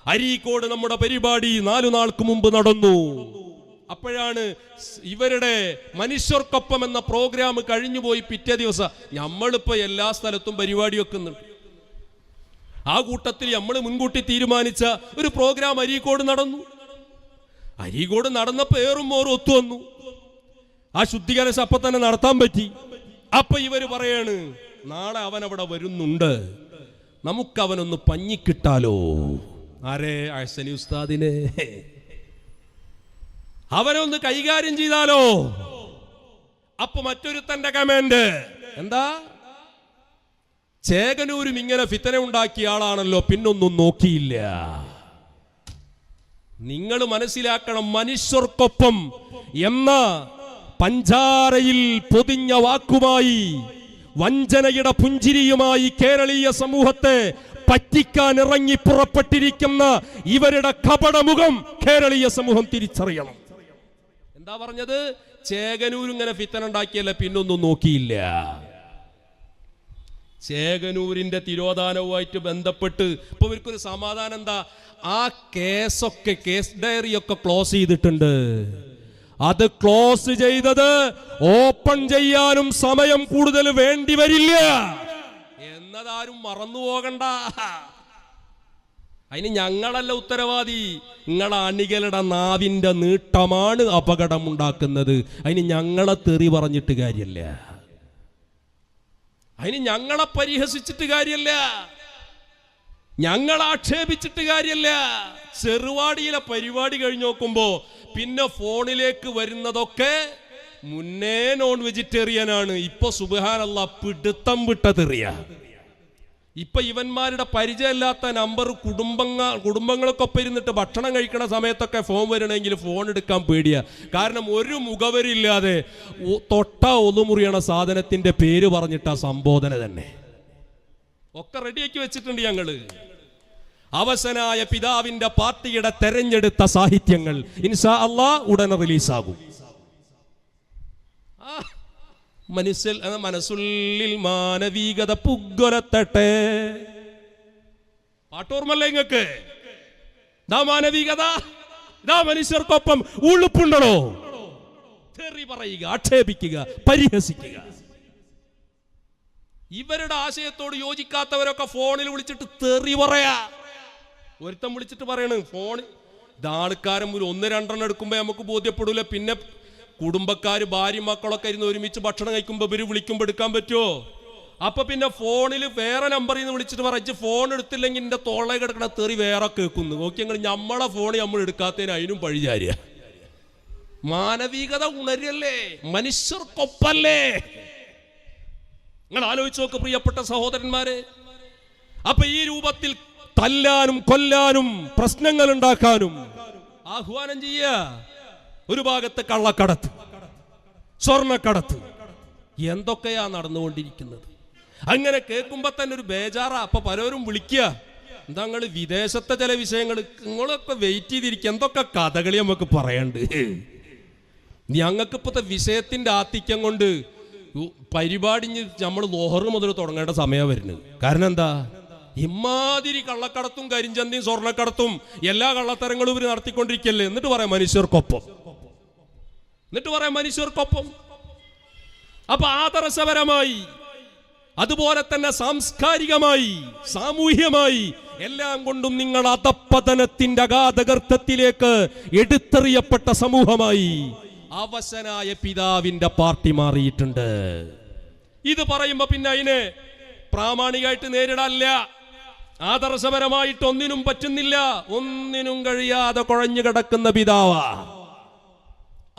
അരീക്കോട് നമ്മുടെ പരിപാടി 4 നാൾക്ക് മുമ്പ് നടന്നു. അപ്പോഴാണ് ഇവരുടെ മനുഷ്യർക്കൊപ്പം എന്ന പ്രോഗ്രാം കഴിഞ്ഞുപോയി. പിറ്റേ ദിവസം നമ്മളിപ്പോ എല്ലാ സ്ഥലത്തും പരിപാടി വെക്കുന്നുണ്ട്. ആ കൂട്ടത്തിൽ നമ്മൾ മുൻകൂട്ടി തീരുമാനിച്ച ഒരു പ്രോഗ്രാം അരീക്കോട് നടന്നു. അരീക്കോട് നടന്നപ്പോ ഏറും മോറും ഒത്തു വന്നു. ആ ശുദ്ധീകരണം അപ്പൊ തന്നെ നടത്താൻ പറ്റി. അപ്പൊ ഇവര് പറയാണ്, നാളെ അവൻ അവിടെ വരുന്നുണ്ട്, നമുക്കവനൊന്ന് പഞ്ഞിക്കിട്ടാലോ. ആരെ? അഹ്സനി ഉസ്താദിനെ. അവനൊന്ന് കൈകാര്യം ചെയ്താലോ. അപ്പൊ മറ്റൊരുത്തന്റെ കമന്റ് എന്താ? ചേകനൂരും ഇങ്ങനെ ഫിത്തന ഉണ്ടാക്കിയ ആളാണല്ലോ, പിന്നൊന്നും നോക്കിയില്ല. നിങ്ങൾ മനസ്സിലാക്കണം, മനുഷ്യർക്കൊപ്പം എന്ന പഞ്ചാരയിൽ പൊതിഞ്ഞ വാക്കുമായി വഞ്ചനയുടെ പുഞ്ചിരിയുമായി കേരളീയ സമൂഹത്തെ പറ്റിക്കാൻ ഇറങ്ങി പുറപ്പെട്ടിരിക്കുന്ന ഇവരുടെ കപടമുഖം കേരളീയ സമൂഹം തിരിച്ചറിയണം. എന്താ പറഞ്ഞത്? ചേകനൂർ ഇങ്ങനെ ഫിത്തന ഉണ്ടാക്കിയല്ല, പിന്നൊന്നും നോക്കിയില്ല. ചേകനൂരിന്റെ തിരോധാനവുമായിട്ട് ബന്ധപ്പെട്ട് ഇപ്പൊ ഇവർക്കൊരു സമാധാനം എന്താ? ആ കേസ് ഡയറിയൊക്കെ ക്ലോസ് ചെയ്തിട്ടുണ്ട്. അത് ക്ലോസ് ചെയ്തത് ഓപ്പൺ ചെയ്യാനും സമയം കൂടുതൽ വേണ്ടി വരില്ല എന്നതാരും മറന്നു പോകണ്ട. അതിന് ഞങ്ങളല്ല ഉത്തരവാദി. നിങ്ങളെ അണികളുടെ നാവിന്റെ നീട്ടമാണ് അപകടം ഉണ്ടാക്കുന്നത്. അതിന് ഞങ്ങളെ തെറി പറഞ്ഞിട്ട് കാര്യമല്ല, അതിന് ഞങ്ങളെ പരിഹസിച്ചിട്ട് കാര്യമല്ല, ഞങ്ങളെ ആക്ഷേപിച്ചിട്ട് കാര്യമല്ല. ചെറുവാടിയിലെ പരിപാടി കഴിഞ്ഞു നോക്കുമ്പോ പിന്നെ ഫോണിലേക്ക് വരുന്നതൊക്കെ മുന്നേ നോൺ വെജിറ്റേറിയനാണ്. ഇപ്പൊ സുബ്ഹാനല്ലാഹ് പിടുത്തം വിട്ട തെറിയ. ഇപ്പൊ ഇവന്മാരുടെ പരിചയമില്ലാത്ത നമ്പർ കുടുംബങ്ങൾക്കൊപ്പം ഇരുന്നിട്ട് ഭക്ഷണം കഴിക്കണ സമയത്തൊക്കെ ഫോൺ വരണമെങ്കിൽ ഫോൺ എടുക്കാൻ പേടിയാ. കാരണം ഒരു മുഖവരില്ലാതെ തൊട്ട ഒന്നുമുറിയണ സാധനത്തിന്റെ പേര് പറഞ്ഞിട്ട സംബോധന തന്നെ ഒക്കെ റെഡിയാക്കി വെച്ചിട്ടുണ്ട് ഞങ്ങള്. അവസനായ പിതാവിന്റെ പാർട്ടിയുടെ തെരഞ്ഞെടുത്ത സാഹിത്യങ്ങൾ ഇൻഷാ അല്ലാഹ് ഉടനെ റിലീസാകും. മനസ്സുള്ളിൽ മാനവികത പുഗ്ഗൊലത്തട്ടെ. പാട്ടോർമല്ല ഇങ്ങക്ക്? ഇതാ മാനവികത, ഇതാ മനുഷ്യർക്കൊപ്പം. ഉളുപ്പുണ്ടോ? തെറി പറയുക, ആക്ഷേപിക്കുക, പരിഹസിക്കുക. ഇവരുടെ ആശയത്തോട് യോജിക്കാത്തവരൊക്കെ ഫോണിൽ വിളിച്ചിട്ട് തെറി പറയാ. ഒരുത്തം വിളിച്ചിട്ട് പറയണ് ഫോൺ ഇതാൾക്കാരൻ 1-2 എടുക്കുമ്പോ നമുക്ക് ബോധ്യപ്പെടൂല. പിന്നെ കുടുംബക്കാര് ഭാര്യ മക്കളൊക്കെ ഇരുന്ന് ഒരുമിച്ച് ഭക്ഷണം കഴിക്കുമ്പോ ഇവര് വിളിക്കുമ്പോ എടുക്കാൻ പറ്റുമോ? അപ്പൊ പിന്നെ ഫോണിൽ വേറെ നമ്പറിൽ നിന്ന് വിളിച്ചിട്ട് പറയിച്ച് ഫോൺ എടുത്തില്ലെങ്കിൽ എന്റെ തോളെ കിടക്കണ തെറി വേറെ കേൾക്കുന്നു. നോക്കി ഞങ്ങൾ നമ്മളെ ഫോൺ നമ്മൾ എടുക്കാത്തതിന് അതിനും പഴിചാരിയ. മാനവികത ഉണരല്ലേ, മനുഷ്യർക്കൊപ്പല്ലേ? നിങ്ങൾ ആലോചിച്ച് നോക്ക് പ്രിയപ്പെട്ട സഹോദരന്മാരെ. അപ്പൊ ഈ രൂപത്തിൽ തല്ലാനും കൊല്ലാനും പ്രശ്നങ്ങൾ ഉണ്ടാക്കാനും ആഹ്വാനം ചെയ്യുക. ഒരു ഭാഗത്ത് കള്ളക്കടത്ത്, സ്വർണ്ണക്കടത്ത്, എന്തൊക്കെയാ നടന്നുകൊണ്ടിരിക്കുന്നത്. അങ്ങനെ കേൾക്കുമ്പോ തന്നെ ഒരു ബേജാറാ. അപ്പൊ പലരും വിളിക്കുക, എന്താ നിങ്ങൾ വിദേശത്തെ ചില വിഷയങ്ങൾ നിങ്ങളൊക്കെ വെയിറ്റ് ചെയ്തിരിക്കുക, എന്തൊക്കെ കഥകളി നമുക്ക് പറയണ്ട്. ഞങ്ങൾക്ക് ഇപ്പോഴത്തെ വിഷയത്തിന്റെ ആധിക്യം കൊണ്ട് പരിപാടി നമ്മൾ ലോഹർ മുതൽ തുടങ്ങേണ്ട സമയം വരുന്നത്. കാരണം എന്താ? ഇമാതിരി കള്ളക്കടത്തും കരിഞ്ചന്തയും സ്വർണ്ണക്കടത്തും എല്ലാ കള്ളത്തരങ്ങളും ഇവർ നടത്തിക്കൊണ്ടിരിക്കല്ലേ. എന്നിട്ട് പറയാം മനുഷ്യർക്കൊപ്പം, അപ്പൊ ആദർശപരമായി അതുപോലെ തന്നെ സാംസ്കാരികമായി സാമൂഹ്യമായി എല്ലാം കൊണ്ടും നിങ്ങൾ അധപ്പതനത്തിന്റെ അഗാധഗർത്തത്തിലേക്ക് എടുത്തെറിയപ്പെട്ട സമൂഹമായി അവശനായ പിതാവിന്റെ പാർട്ടി മാറിയിട്ടുണ്ട്. ഇത് പറയുമ്പോ പിന്നെ അതിനെ പ്രാമാണികമായിട്ട് നേരിടാനില്ല. ആദർശപരമായിട്ട് ഒന്നിനും പറ്റുന്നില്ല, ഒന്നിനും കഴിയാതെ കുഴഞ്ഞു കിടക്കുന്ന പിതാവാ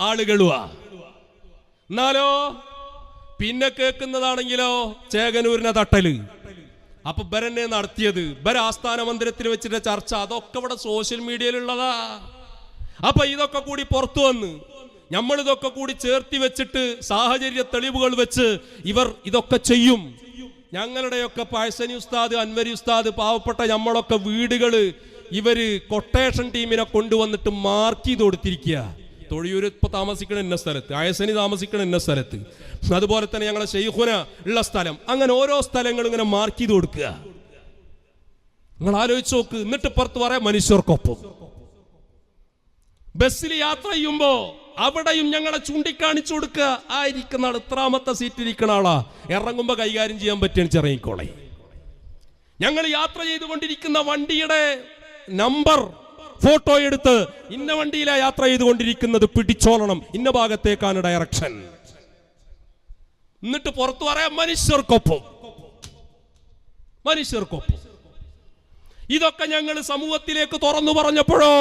ആളുകളുവാ. എന്നാലോ പിന്നെ കേൾക്കുന്നതാണെങ്കിലോ ചേകനൂരിനെ തട്ടല്. അപ്പൊ ബരനെ നടത്തിയത് ആസ്ഥാന മന്ദിരത്തിൽ വെച്ചിട്ട് ചർച്ച, അതൊക്കെ ഇവിടെ സോഷ്യൽ മീഡിയയിലുള്ളതാ. അപ്പൊ ഇതൊക്കെ കൂടി പുറത്തു വന്ന് നമ്മളിതൊക്കെ കൂടി ചേർത്തി വെച്ചിട്ട് സാഹചര്യ തെളിവുകൾ വെച്ച് ഇവർ ഇതൊക്കെ ചെയ്യും. ഞങ്ങളുടെയൊക്കെ അഹ്സനി ഉസ്താദ്, അൻവരി ഉസ്താദ്, പാവപ്പെട്ട നമ്മളൊക്കെ വീടുകള് ഇവര് കൊട്ടേഷൻ ടീമിനെ കൊണ്ടുവന്നിട്ട് മാർക്ക് ചെയ്ത് കൊടുത്തിരിക്കുക. തൊഴിയൂർ ഇപ്പൊ താമസിക്കണ ഇന്ന സ്ഥലത്ത്, അഹ്സനി താമസിക്കണ ഇന്ന സ്ഥലത്ത്, അതുപോലെ തന്നെ ഞങ്ങളെ ശൈഖുന ഉള്ള സ്ഥലം, അങ്ങനെ ഓരോ സ്ഥലങ്ങളും ഇങ്ങനെ മാർക്ക് ചെയ്ത് കൊടുക്കുക. നിങ്ങൾ ആലോചിച്ച് നോക്ക്. എന്നിട്ട് പുറത്ത് പറയാം മനുഷ്യർക്കൊപ്പം. ബസ്സിൽ യാത്ര ചെയ്യുമ്പോ അവിടെയും ഞങ്ങളെ ചൂണ്ടിക്കാണിച്ചു കൊടുക്കുക. ആയിരിക്കുന്ന ആൾ ഇത്രാമത്തെ സീറ്റിരിക്കുന്ന ആളാ, ഇറങ്ങുമ്പോ കൈകാര്യം ചെയ്യാൻ പറ്റുന്ന ചെറിയിക്കോളെ. ഞങ്ങൾ യാത്ര ചെയ്തുകൊണ്ടിരിക്കുന്ന വണ്ടിയുടെ നമ്പർ ഫോട്ടോ എടുത്ത് ഇന്ന വണ്ടിയിലാ യാത്ര ചെയ്തുകൊണ്ടിരിക്കുന്നത്, പിടിച്ചോളണം, ഇന്ന ഭാഗത്തേക്കാണ് ഡയറക്ഷൻ. എന്നിട്ട് പുറത്തു പറയാം മനുഷ്യർക്കൊപ്പം. മനുഷ്യർക്കൊപ്പം. ഇതൊക്കെ ഞങ്ങൾ സമൂഹത്തിലേക്ക് തുറന്നു പറഞ്ഞപ്പോഴോ,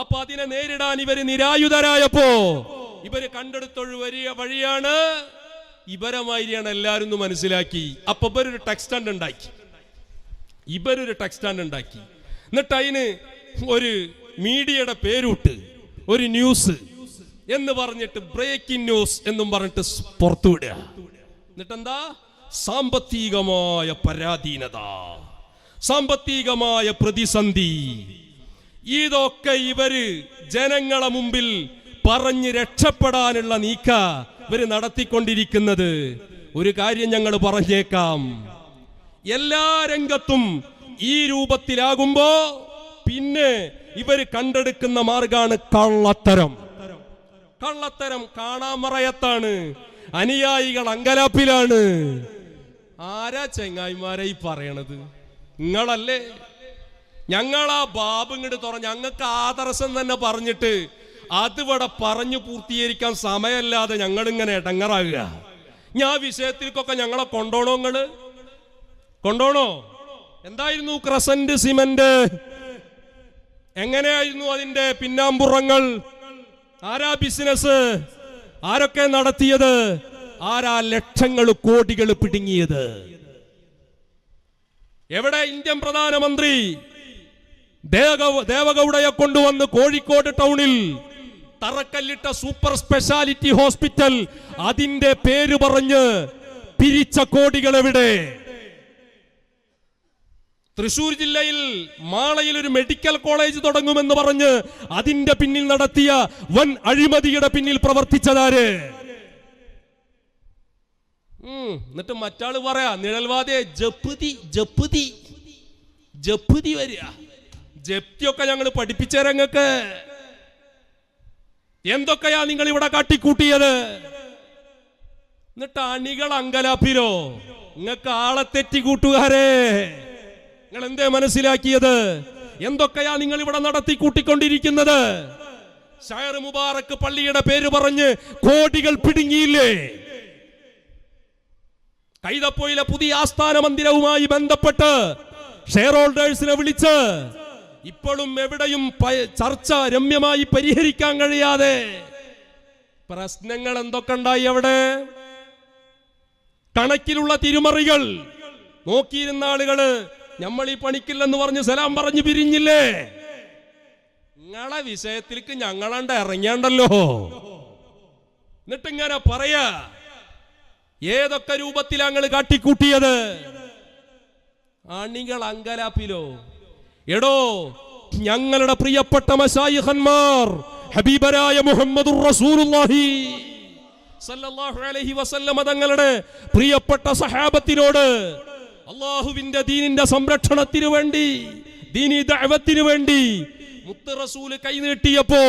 അപ്പൊ അതിനെ നേരിടാൻ ഇവര് നിരായുധരായപ്പോ ഇവര് കണ്ടെടുത്തൊഴു വഴിയാണ് ഇവരമായിരിയാണ് എല്ലാരും ഒന്ന് മനസ്സിലാക്കി. അപ്പൊ ഇവരൊരു ടെക്സ്റ്റ് ഉണ്ടാക്കി. എന്നിട്ട് അതിന് ഒരു മീഡിയയുടെ പേരുട്ട്, ഒരു ന്യൂസ് എന്ന് പറഞ്ഞിട്ട് ബ്രേക്കിംഗ് ന്യൂസ് എന്നും പറഞ്ഞിട്ട് പുറത്തുവിടുക. എന്നിട്ട് എന്താ? സാമ്പത്തികമായ പരാധീനത, സാമ്പത്തികമായ പ്രതിസന്ധി, ഇതൊക്കെ ഇവര് ജനങ്ങളെ മുമ്പിൽ പറഞ്ഞ് രക്ഷപ്പെടാനുള്ള നീക്ക ഇവര് നടത്തിക്കൊണ്ടിരിക്കുന്നത്. ഒരു കാര്യം ഞങ്ങൾ പറഞ്ഞേക്കാം, എല്ലാ രംഗത്തും ഈ രൂപത്തിലാകുമ്പോ പിന്നെ ഇവര് കണ്ടെടുക്കുന്ന മാർഗാണ് കള്ളത്തരം. കള്ളത്തരം കാണാമറയത്താണ്, അനുയായികൾ അങ്കലാപ്പിലാണ്. ആരാ ചെങ്ങായിമാരെ ഈ പറയണത്? നിങ്ങളല്ലേ? ഞങ്ങളാ ബാബ് ഇങ്ങോട്ട് തുറന്ന് ഞങ്ങൾക്ക് ആദർശം തന്നെ പറഞ്ഞിട്ട് അതിവിടെ പറഞ്ഞു പൂർത്തീകരിക്കാൻ സമയമല്ലാതെ ഞങ്ങളിങ്ങനെ ഇടങ്ങറാകുക. ഞാൻ വിഷയത്തിലേക്കൊക്കെ ഞങ്ങളെ കൊണ്ടോണോ? നിങ്ങള് കൊണ്ടോണോ? എന്തായിരുന്നു ക്രസന്റ് സിമന്റ്? എങ്ങനെയായിരുന്നു അതിന്റെ പിന്നാമ്പുറങ്ങൾ? ആരാ ബിസിനസ്? ആരൊക്കെ നടത്തിയത്? ആരാ ലക്ഷങ്ങൾ കോടികൾ പിടുങ്ങിയത്? എവിടെ ഇന്ത്യൻ പ്രധാനമന്ത്രി ദേവഗൌഡയെ കൊണ്ടുവന്ന് കോഴിക്കോട് ടൗണിൽ തറക്കല്ലിട്ട സൂപ്പർ സ്പെഷ്യാലിറ്റി ഹോസ്പിറ്റൽ, അതിന്റെ പേര് പറഞ്ഞ് പിരിച്ച കോടികൾ എവിടെ? തൃശൂർ ജില്ലയിൽ മാളയിൽ ഒരു മെഡിക്കൽ കോളേജ് തുടങ്ങുമെന്ന് പറഞ്ഞ് അതിന്റെ പിന്നിൽ നടത്തിയ വൻ അഴിമതിയുടെ പിന്നിൽ പ്രവർത്തിച്ചതാര്? എന്നിട്ട് മറ്റാള് പറയാ നിഴൽവാദിയെ ജപ്പുതി വരിക. ജപ്തിയൊക്കെ ഞങ്ങൾ പഠിപ്പിച്ചേരങ്ങൾക്ക്. എന്തൊക്കെയാ നിങ്ങൾ ഇവിടെ കാട്ടിക്കൂട്ടിയത്? എന്നിട്ട് അണികൾ അങ്കലാപ്പിലോ? നിങ്ങൾക്ക് ആളെ തെറ്റി കൂട്ടുകാരെ, നിങ്ങൾ എന്തേ മനസ്സിലാക്കിയത്? എന്തൊക്കെയാ നിങ്ങൾ ഇവിടെ നടത്തി കൂട്ടിക്കൊണ്ടിരിക്കുന്നത്? ഷായർ മുബാറക്ക് പള്ളിയുടെ പേര് പറഞ്ഞ് കോടികൾ പിടുങ്ങിയില്ലേ? കൈതപ്പൊയിലെ പുതിയ ആസ്ഥാന മന്ദിരവുമായി ബന്ധപ്പെട്ട് ഷെയർ ഹോൾഡേഴ്സിനെ വിളിച്ച് ഇപ്പോഴും എവിടെയും ചർച്ച രമ്യമായി പരിഹരിക്കാൻ കഴിയാതെ പ്രശ്നങ്ങൾ എന്തൊക്കെ ഉണ്ടായി അവിടെ? കണക്കിലുള്ള തിരുമറികൾ നോക്കിയിരുന്ന ആളുകള് നമ്മൾ ഈ പണിക്കില്ലെന്ന് പറഞ്ഞ് സലാം പറഞ്ഞു പിരിഞ്ഞില്ലേ? നിങ്ങളെ വിഷയത്തിലേക്ക് ഞങ്ങളണ്ട് ഇറങ്ങിയാണ്ടല്ലോ. എന്നിട്ടിങ്ങനെ പറയാ ഏതൊക്കെ രൂപത്തിലാ ഞങ്ങൾ കാട്ടിക്കൂട്ടിയത്? അണികൾ അങ്കലാപ്പിലോ? എടോ, ഞങ്ങളുടെ പ്രിയപ്പെട്ട മശായിഖന്മാർ ഹബീബരായ മുഹമ്മദുർ റസൂലുള്ളാഹി സല്ലല്ലാഹു അലൈഹി വസല്ലം തങ്ങളുടെ പ്രിയപ്പെട്ട സഹാബത്തിനോട് അല്ലാഹുവിന്റെ ദീനിന്റെ സംരക്ഷണത്തിനു വേണ്ടി, ദീനി ദഅവത്തിനു വേണ്ടി മുത്ത് റസൂല് കൈനീട്ടിയപ്പോ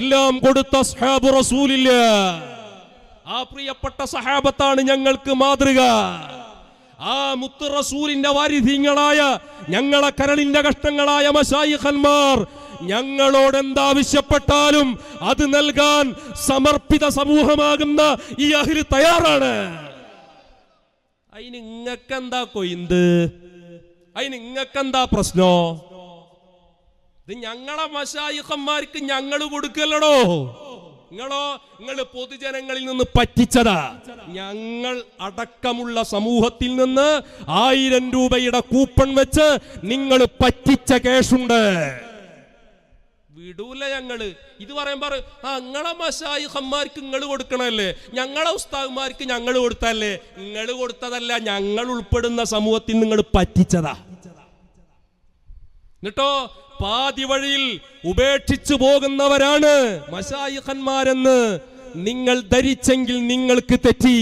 എല്ലാം കൊടുത്ത അസ്ഹാബു റസൂലില്ല. ആ പ്രിയപ്പെട്ട സഹാബത്താണ് ഞങ്ങൾക്ക് മാതൃക. ആ മുത്ത് റസൂലിന്റെ വാരിധീങ്ങളായ ഞങ്ങളെ കരളിന്റെ കഷ്ടങ്ങളായ മശായിഖന്മാർ ഞങ്ങളോട് എന്താവശ്യപ്പെട്ടാലും അത് നൽകാൻ സമർപ്പിത സമൂഹമാകുന്ന ഈ അഹ്ല് തയ്യാറാണ്. അതിന് ഇങ്ങക്കെന്താ കൊയ്ന്ത്? അതിന് ഇങ്ങക്കെന്താ പ്രശ്നോ? ഇത് ഞങ്ങളെ മശായിഖന്മാർക്ക് ഞങ്ങൾ കൊടുക്കല്ലടോ. നിങ്ങൾ പൊതുജനങ്ങളിൽ നിന്ന് പറ്റിച്ചതാ. ഞങ്ങൾ അടക്കമുള്ള സമൂഹത്തിൽ നിന്ന് 1000 രൂപയുടെ കൂപ്പൺ വെച്ച് നിങ്ങൾ പറ്റിച്ച കേസുണ്ട്. വിടൂല ഞങ്ങള്. ഇത് പറയുമ്പോ നിങ്ങളെ മശായിഖന്മാർക്ക് നിങ്ങൾ കൊടുക്കണല്ലേ, ഞങ്ങളെ ഉസ്താദ്മാർക്ക് ഞങ്ങൾ കൊടുത്തല്ലേ? നിങ്ങൾ കൊടുത്തതല്ല, ഞങ്ങൾ ഉൾപ്പെടുന്ന സമൂഹത്തിൽ നിങ്ങൾ പറ്റിച്ചതാ. എന്നിട്ടോ പാതി വഴിയിൽ ഉപേക്ഷിച്ചു പോകുന്നവരാണ് മശായിഖന്മാരെന്ന് നിങ്ങൾ ധരിച്ചെങ്കിൽ നിങ്ങൾക്ക് തെറ്റി.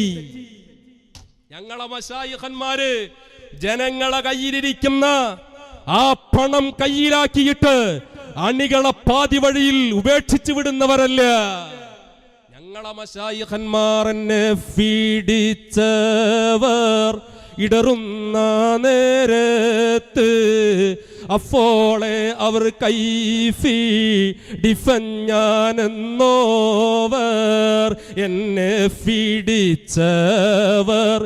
ഞങ്ങളെ മശായിഖന്മാര് ജനങ്ങളെ കയ്യിലിരിക്കുന്ന ആ പണം കയ്യിലാക്കിയിട്ട് അണികളെ പാതി വഴിയിൽ ഉപേക്ഷിച്ചു വിടുന്നവരല്ല. ഞങ്ങളെ മശായിഖന്മാർ എന്നെ ഫീഡിച്ചവർ ഇടറുന്ന നേരത്ത് അപ്പോളെ അവർ കൈഫി ഡിഫഞ്ഞാനെന്നോവർ എന്നെ ഫീഡിച്ചവർ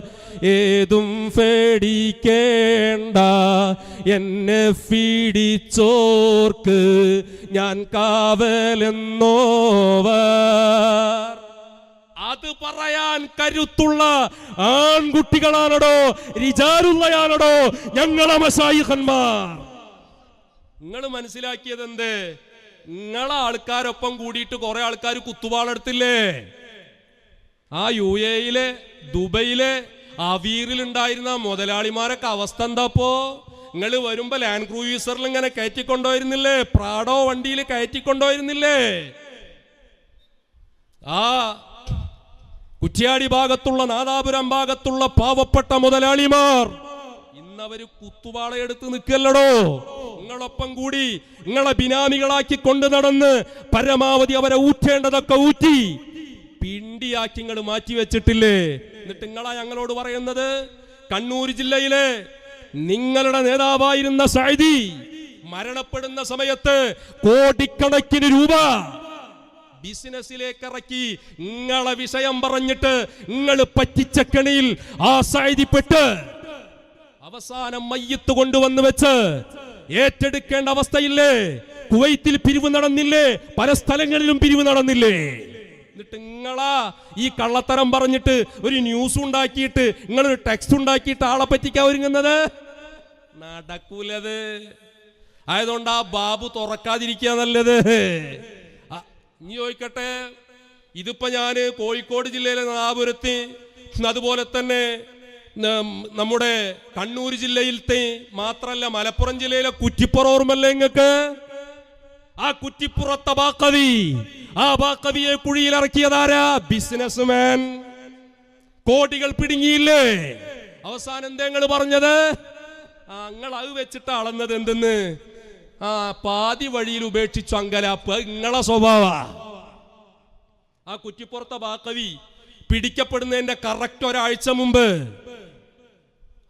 ഏതും പേടിക്കേണ്ട എന്നെ ഫീഡിച്ചോർക്ക് ഞാൻ കാവലെന്നോവർ. അത് പറയാൻ കരുത്തുള്ള ആൺകുട്ടികളാണോ റിജാലുള്ളയാണോ ഞങ്ങളെ മശായിഖന്മാർ? നിങ്ങൾ മനസ്സിലാക്കിയത് എന്ത്? നിങ്ങളെ ആൾക്കാരൊപ്പം കൂടിയിട്ട് കുറെ ആൾക്കാർ കുത്തുവാളെടുത്തില്ലേ? ആ UAE-യിലെ ദുബൈയിലെ അവീറിലുണ്ടായിരുന്ന മുതലാളിമാരൊക്കെ അവസ്ഥ എന്താപ്പോ? നിങ്ങൾ വരുമ്പോ ലാൻഡ് ക്രൂയിസറിൽ ഇങ്ങനെ കയറ്റിക്കൊണ്ടുപോയിരുന്നില്ലേ? പ്രാഡോ വണ്ടിയിൽ കയറ്റിക്കൊണ്ടുപോയിരുന്നില്ലേ? ആ കുറ്റ്യാടി ഭാഗത്തുള്ള നാദാപുരം ഭാഗത്തുള്ള പാവപ്പെട്ട മുതലാളിമാർ ഇന്നവര് കുത്തുവാളയെടുത്ത് നിൽക്കല്ലടോ. നിങ്ങളൊപ്പം കൂടി നിങ്ങളെ ബിനാമികളാക്കി കൊണ്ടു നടന്ന് പരമാവധി അവരെ ഊറ്റേണ്ടതൊക്കെ ഊറ്റി പിണ്ടിയാക്കി നിങ്ങൾ മാറ്റി വെച്ചിട്ടില്ലേ? എന്നിട്ട് നിങ്ങളാ ഞങ്ങളോട് പറയുന്നത് കണ്ണൂർ ജില്ലയിലെ നിങ്ങളുടെ നേതാവായിരുന്ന സൈദി മരണപ്പെടുന്ന സമയത്ത് കോടിക്കണക്കിന് രൂപ ബിസിനസ്സിലേക്ക് ഇറക്കി നിങ്ങളെ വിഷയം പറഞ്ഞിട്ട് നിങ്ങൾ പറ്റിച്ച കെണിയിൽ ആ സൈദിപ്പെട്ട് അവസാനം മയ്യത്ത് കൊണ്ടുവന്ന് വെച്ച് ഏറ്റെടുക്കേണ്ട അവസ്ഥയില്ലേ? കുവൈത്തിൽ പിരിവ് നടന്നില്ലേ? പല സ്ഥലങ്ങളിലും പിരിവ് നടന്നില്ലേ? എന്നിട്ട് നിങ്ങളാ ഈ കള്ളത്തരം പറഞ്ഞിട്ട് ഒരു ന്യൂസ് ഉണ്ടാക്കിയിട്ട് നിങ്ങളൊരു ടെക്സ്റ്റ് ഉണ്ടാക്കിയിട്ട് ആളെ പറ്റിക്കാൻ ഒരുങ്ങുന്നത്? നടക്കൂലത്. ആയതുകൊണ്ട് ആ ബാബു തുറക്കാതിരിക്കുക നല്ലത്. ഇനി ചോദിക്കട്ടെ, ഇതിപ്പോ ഞാന് കോഴിക്കോട് ജില്ലയിലെ നാദാപുരത്ത്, അതുപോലെ തന്നെ നമ്മുടെ കണ്ണൂർ ജില്ലയിലത്തെ മാത്രല്ല മലപ്പുറം ജില്ലയിലെ കുറ്റിപ്പുറം ഓർമ്മല്ലേ നിങ്ങൾക്ക്? ആ കുറ്റിപ്പുറത്തെ ബാക്കവി, ആ ബാക്കവിയെ കുഴിയിലിറക്കിയതാരാ? ബിസിനസ്മാൻ. കോടികൾ പിടുങ്ങിയില്ലേ? അവസാനം എന്താ നിങ്ങൾ പറഞ്ഞത്? നിങ്ങൾ അത് വെച്ചിട്ട് അളന്നത് എന്തെന്ന്? പാതി വഴിയിൽ ഉപേക്ഷിച്ചു അങ്കലാപ്പ്. നിങ്ങളെ സ്വഭാവ. ആ കുറ്റിപ്പുറത്തെ ബാക്കവി പിടിക്കപ്പെടുന്നതിന്റെ കറക്റ്റ് ഒരാഴ്ച മുമ്പ്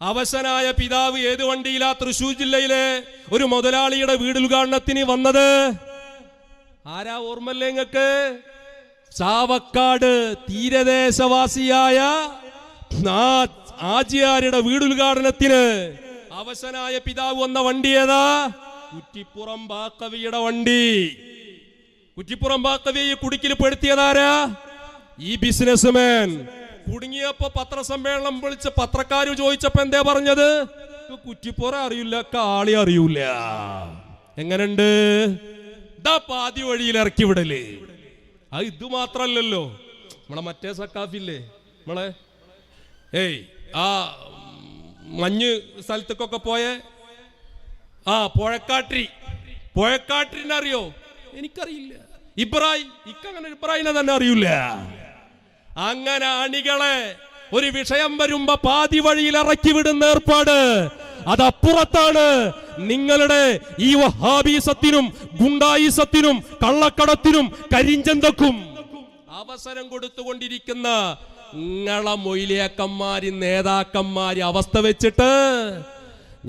അവശനായ പിതാവ് ഏത് വണ്ടിയിലാ തൃശൂർ ജില്ലയിലെ ഒരു മുതലാളിയുടെ വീട് ഉദ്ഘാടനത്തിന് വന്നത്? ആരാ ഓർമ്മല്ലേ നിങ്ങൾക്ക്? ചാവക്കാട് തീരദേശവാസിയായ ആജിയാരുടെ വീട് ഉദ്ഘാടനത്തിന് അവശനായ പിതാവ് വന്ന വണ്ടി ഏതാ? കുറ്റിപ്പുറം ബാക്കവിയുടെ വണ്ടി. കുറ്റിപ്പുറം ബാക്കവിയെ കുടുക്കിൽ പെടുത്തിയതാരാ? ഈ ബിസിനസ്മാൻ. കുടുങ്ങിയപ്പോ പത്രസമ്മേളനം വിളിച്ച് പത്രക്കാര് ചോദിച്ചപ്പോ എന്താ പറഞ്ഞത്? കുറ്റിപ്പുറം അറിയില്ല, കാളി അറിയൂല. എങ്ങനുണ്ട്? ഇതാ പാതി വഴിയിൽ ഇറക്കി വിടല്. അത് ഇത് മാത്രല്ലല്ലോ, നമ്മളെ മറ്റേ സക്കാഫില്ലേ, നമ്മളെ ആ മഞ്ഞ് സ്ഥലത്തേക്കൊക്കെ പോയെ പുഴക്കാട്ടിനറിയോ? എനിക്കറിയില്ല. ഇക്കങ്ങനെ ഇബ്രാഹിമിനെ തന്നെ അറിയില്ല. അങ്ങനെ അണികളെ ഒരു വിഷയം വരുമ്പോ പാതി വഴിയിൽ ഇറക്കി വിടുന്ന ഏർപ്പാട് അതപ്പുറത്താണ്. നിങ്ങളുടെ ഈ വഹാബീസത്തിനും ഗുണ്ടായിസത്തിനും കള്ളക്കടത്തിനും കരിഞ്ചന്തക്കും അവസരം കൊടുത്തുകൊണ്ടിരിക്കുന്ന നിങ്ങളെ മൊയ്ലിയാക്കന്മാര് നേതാക്കന്മാര് അവസ്ഥ വെച്ചിട്ട്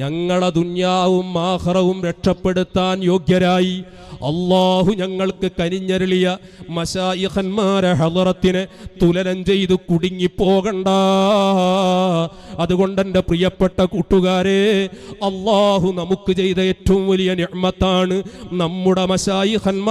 ഞങ്ങളെ ദുന്യാവും ആഖിറവും രക്ഷപ്പെടുത്താൻ യോഗ്യരായി അല്ലാഹു ഞങ്ങൾക്ക് കനിഞ്ഞരുളിയ മശായിഖന്മാരെ ഹളറത്തിനെ തുലനം ചെയ്ത് കുടുങ്ങിപ്പോകണ്ട. അതുകൊണ്ട് എൻ്റെ പ്രിയപ്പെട്ട കൂട്ടുകാരെ, അല്ലാഹു നമുക്ക് ചെയ്ത ഏറ്റവും വലിയ നിഅ്മത്താണ് നമ്മുടെ മശായിഖന്മാർ.